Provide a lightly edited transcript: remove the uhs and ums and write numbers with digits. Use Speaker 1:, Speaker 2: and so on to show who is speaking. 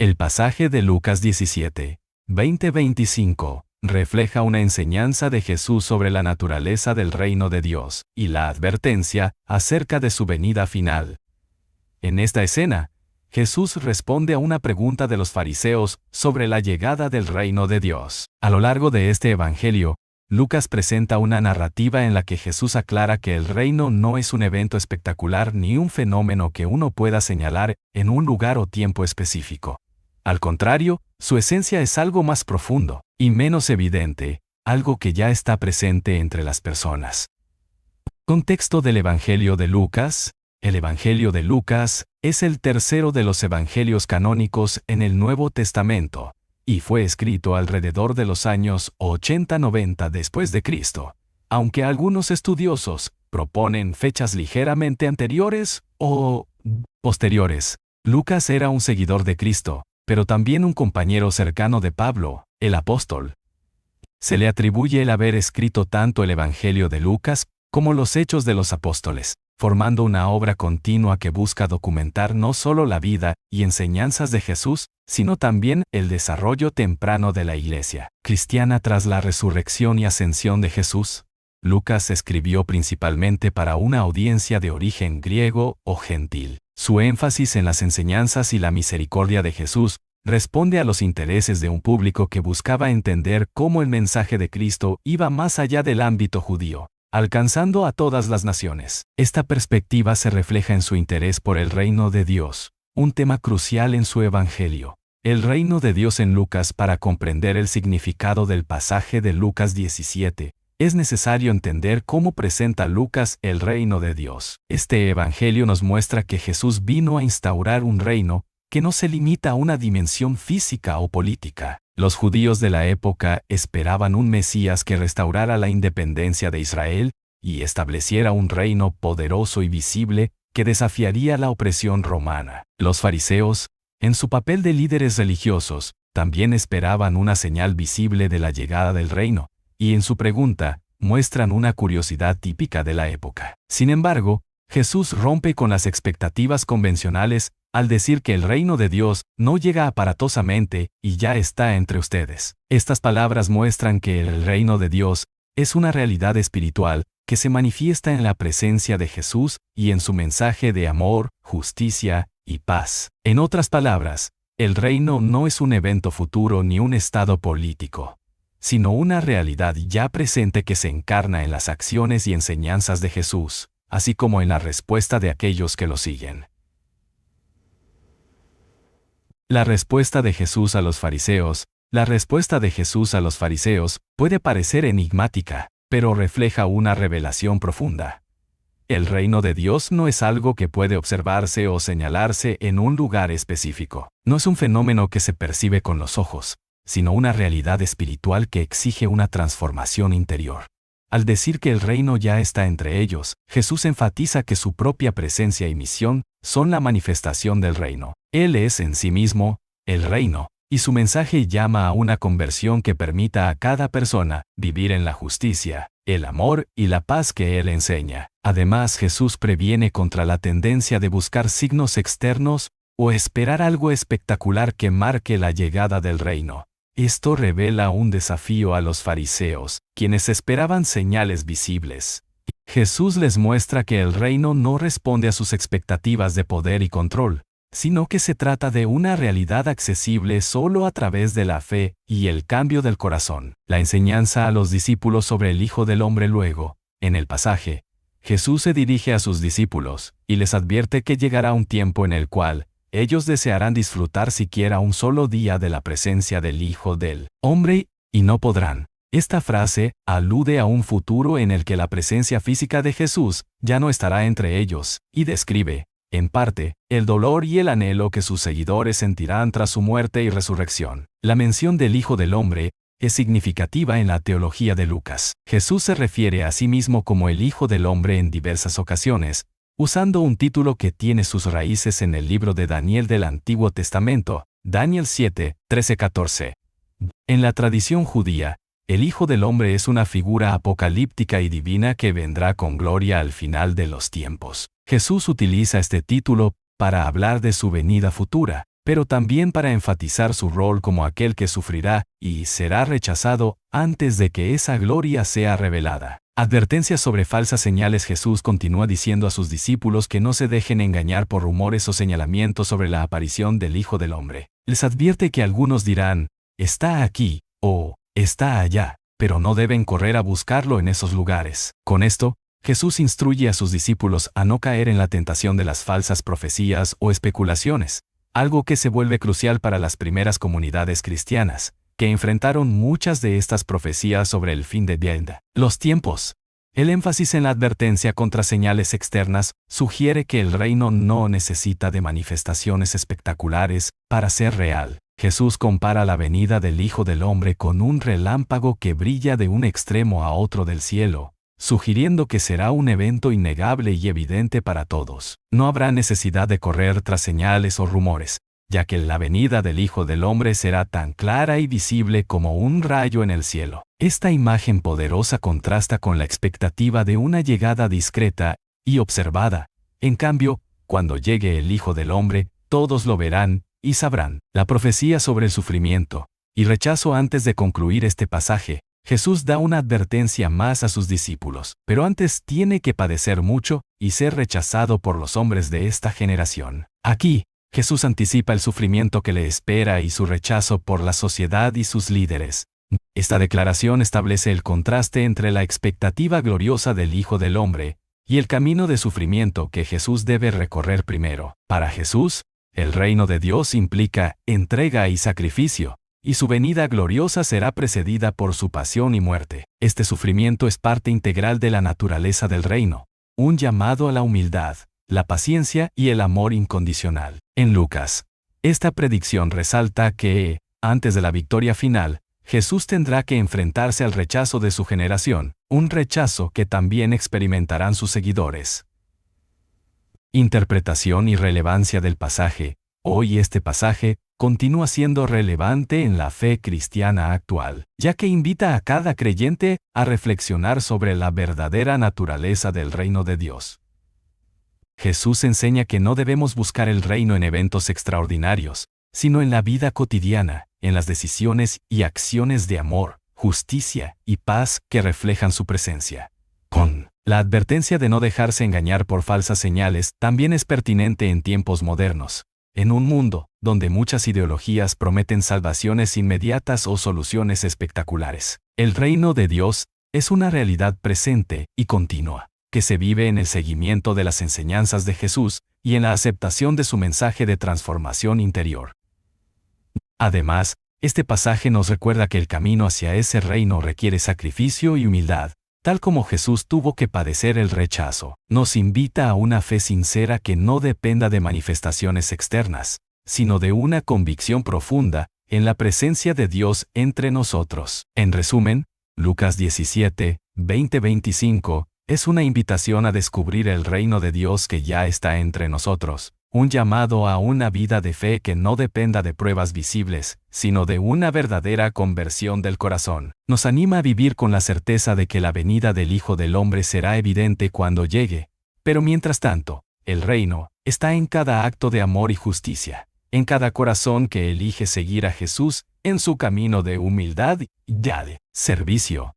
Speaker 1: El pasaje de Lucas 17, 20-25, refleja una enseñanza de Jesús sobre la naturaleza del reino de Dios y la advertencia acerca de su venida final. En esta escena, Jesús responde a una pregunta de los fariseos sobre la llegada del reino de Dios. A lo largo de este evangelio, Lucas presenta una narrativa en la que Jesús aclara que el reino no es un evento espectacular ni un fenómeno que uno pueda señalar en un lugar o tiempo específico. Al contrario, su esencia es algo más profundo y menos evidente, algo que ya está presente entre las personas. Contexto del Evangelio de Lucas. El Evangelio de Lucas es el tercero de los evangelios canónicos en el Nuevo Testamento, y fue escrito alrededor de los años 80-90 después de Cristo, aunque algunos estudiosos proponen fechas ligeramente anteriores o posteriores. Lucas era un seguidor de Cristo, pero también un compañero cercano de Pablo, el apóstol. Se le atribuye el haber escrito tanto el Evangelio de Lucas como los Hechos de los Apóstoles, formando una obra continua que busca documentar no solo la vida y enseñanzas de Jesús, sino también el desarrollo temprano de la Iglesia cristiana tras la resurrección y ascensión de Jesús. Lucas escribió principalmente para una audiencia de origen griego o gentil. Su énfasis en las enseñanzas y la misericordia de Jesús responde a los intereses de un público que buscaba entender cómo el mensaje de Cristo iba más allá del ámbito judío, alcanzando a todas las naciones. Esta perspectiva se refleja en su interés por el reino de Dios, un tema crucial en su evangelio. El reino de Dios en Lucas. Para comprender el significado del pasaje de Lucas 17, es necesario entender cómo presenta Lucas el reino de Dios. Este evangelio nos muestra que Jesús vino a instaurar un reino que no se limita a una dimensión física o política. Los judíos de la época esperaban un Mesías que restaurara la independencia de Israel y estableciera un reino poderoso y visible que desafiaría la opresión romana. Los fariseos, en su papel de líderes religiosos, también esperaban una señal visible de la llegada del reino, y en su pregunta, muestran una curiosidad típica de la época. Sin embargo, Jesús rompe con las expectativas convencionales al decir que el reino de Dios no llega aparatosamente y ya está entre ustedes. Estas palabras muestran que el reino de Dios es una realidad espiritual que se manifiesta en la presencia de Jesús y en su mensaje de amor, justicia y paz. En otras palabras, el reino no es un evento futuro ni un estado político, sino una realidad ya presente que se encarna en las acciones y enseñanzas de Jesús, así como en la respuesta de aquellos que lo siguen. La respuesta de Jesús a los fariseos. La respuesta de Jesús a los fariseos puede parecer enigmática, pero refleja una revelación profunda. El reino de Dios no es algo que puede observarse o señalarse en un lugar específico. No es un fenómeno que se percibe con los ojos, sino una realidad espiritual que exige una transformación interior. Al decir que el reino ya está entre ellos, Jesús enfatiza que su propia presencia y misión son la manifestación del reino. Él es en sí mismo el reino, y su mensaje llama a una conversión que permita a cada persona vivir en la justicia, el amor y la paz que Él enseña. Además, Jesús previene contra la tendencia de buscar signos externos o esperar algo espectacular que marque la llegada del reino. Esto revela un desafío a los fariseos, quienes esperaban señales visibles. Jesús les muestra que el reino no responde a sus expectativas de poder y control, sino que se trata de una realidad accesible solo a través de la fe y el cambio del corazón. La enseñanza a los discípulos sobre el Hijo del Hombre. Luego, en el pasaje, Jesús se dirige a sus discípulos y les advierte que llegará un tiempo en el cual ellos desearán disfrutar siquiera un solo día de la presencia del Hijo del Hombre, y no podrán. Esta frase alude a un futuro en el que la presencia física de Jesús ya no estará entre ellos, y describe, en parte, el dolor y el anhelo que sus seguidores sentirán tras su muerte y resurrección. La mención del Hijo del Hombre es significativa en la teología de Lucas. Jesús se refiere a sí mismo como el Hijo del Hombre en diversas ocasiones, usando un título que tiene sus raíces en el libro de Daniel del Antiguo Testamento, Daniel 7, 13-14. En la tradición judía, el Hijo del Hombre es una figura apocalíptica y divina que vendrá con gloria al final de los tiempos. Jesús utiliza este título para hablar de su venida futura, pero también para enfatizar su rol como aquel que sufrirá y será rechazado antes de que esa gloria sea revelada. Advertencias sobre falsas señales. Jesús continúa diciendo a sus discípulos que no se dejen engañar por rumores o señalamientos sobre la aparición del Hijo del Hombre. Les advierte que algunos dirán, está aquí, o está allá, pero no deben correr a buscarlo en esos lugares. Con esto, Jesús instruye a sus discípulos a no caer en la tentación de las falsas profecías o especulaciones, algo que se vuelve crucial para las primeras comunidades cristianas, que enfrentaron muchas de estas profecías sobre el fin de los tiempos. El énfasis en la advertencia contra señales externas sugiere que el reino no necesita de manifestaciones espectaculares para ser real. Jesús compara la venida del Hijo del Hombre con un relámpago que brilla de un extremo a otro del cielo, sugiriendo que será un evento innegable y evidente para todos. No habrá necesidad de correr tras señales o rumores, ya que la venida del Hijo del Hombre será tan clara y visible como un rayo en el cielo. Esta imagen poderosa contrasta con la expectativa de una llegada discreta y observada. En cambio, cuando llegue el Hijo del Hombre, todos lo verán y sabrán. La profecía sobre el sufrimiento y rechazo. Antes de concluir este pasaje, Jesús da una advertencia más a sus discípulos, pero antes tiene que padecer mucho y ser rechazado por los hombres de esta generación. Aquí, Jesús anticipa el sufrimiento que le espera y su rechazo por la sociedad y sus líderes. Esta declaración establece el contraste entre la expectativa gloriosa del Hijo del Hombre y el camino de sufrimiento que Jesús debe recorrer primero. Para Jesús, el reino de Dios implica entrega y sacrificio, y su venida gloriosa será precedida por su pasión y muerte. Este sufrimiento es parte integral de la naturaleza del reino, un llamado a la humildad, la paciencia y el amor incondicional. En Lucas, esta predicción resalta que, antes de la victoria final, Jesús tendrá que enfrentarse al rechazo de su generación, un rechazo que también experimentarán sus seguidores. Interpretación y relevancia del pasaje. Hoy este pasaje continúa siendo relevante en la fe cristiana actual, ya que invita a cada creyente a reflexionar sobre la verdadera naturaleza del reino de Dios. Jesús enseña que no debemos buscar el reino en eventos extraordinarios, sino en la vida cotidiana, en las decisiones y acciones de amor, justicia y paz que reflejan su presencia. Con la advertencia de no dejarse engañar por falsas señales también es pertinente en tiempos modernos. En un mundo donde muchas ideologías prometen salvaciones inmediatas o soluciones espectaculares, el reino de Dios es una realidad presente y continua, que se vive en el seguimiento de las enseñanzas de Jesús y en la aceptación de su mensaje de transformación interior. Además, este pasaje nos recuerda que el camino hacia ese reino requiere sacrificio y humildad, tal como Jesús tuvo que padecer el rechazo. Nos invita a una fe sincera que no dependa de manifestaciones externas, sino de una convicción profunda en la presencia de Dios entre nosotros. En resumen, Lucas 17, 20-25, es una invitación a descubrir el reino de Dios que ya está entre nosotros, un llamado a una vida de fe que no dependa de pruebas visibles, sino de una verdadera conversión del corazón. Nos anima a vivir con la certeza de que la venida del Hijo del Hombre será evidente cuando llegue, pero mientras tanto, el reino está en cada acto de amor y justicia, en cada corazón que elige seguir a Jesús en su camino de humildad y de servicio.